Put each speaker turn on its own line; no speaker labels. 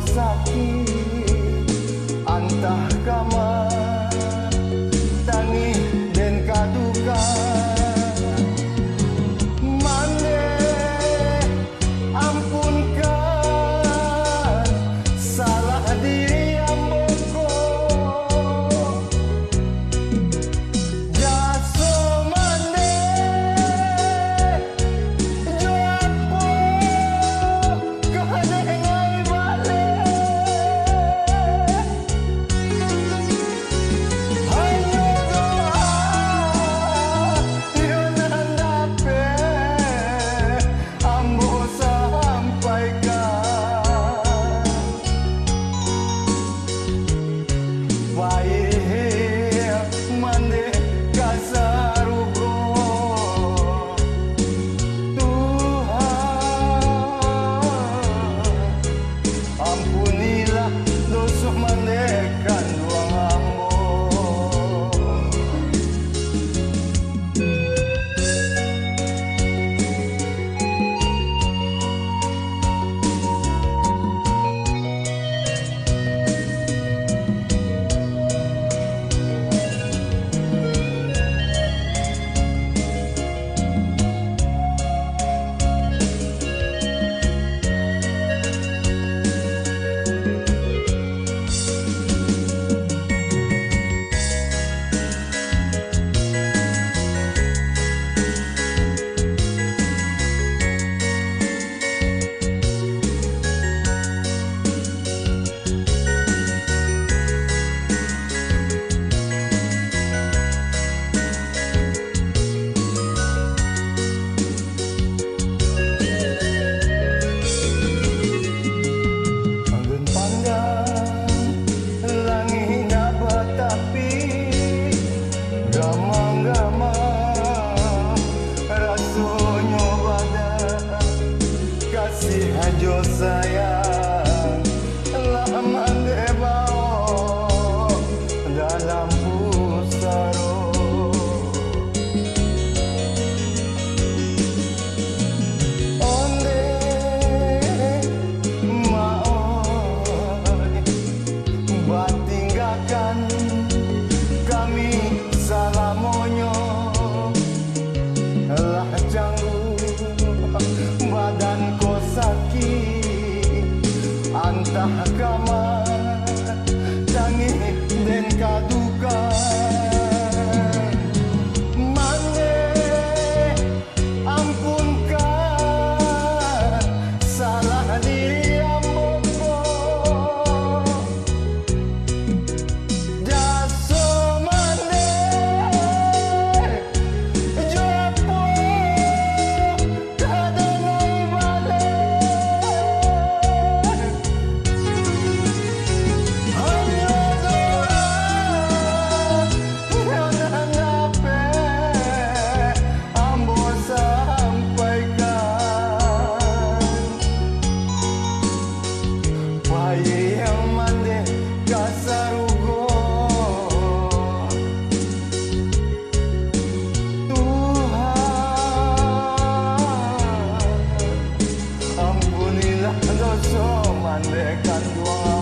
sakit antah kama tangi den kaduka mane ampunkan salah diri amboko jaso mane joapo kehadengai bale hanya doa yon handape ambo sampaikan baik mande kasarugo Tuhan ampunilah dosa mandekan doang ambo. Anggun pandang langit dapat tapi gama-gama rasanya badan kasih hajo sayang lama debao dalam pusaro onde maoi batinggalkan kami salamonyo lah canggu badan ko sakit antah kama tangi den kaduka mane ampunkan salah diri amboko jaso mane jopo kadengai bale hanya doa yon handape ambo sampaikan bayi yang mande kasarugo Tuhan ampunilah dosa mandekan doa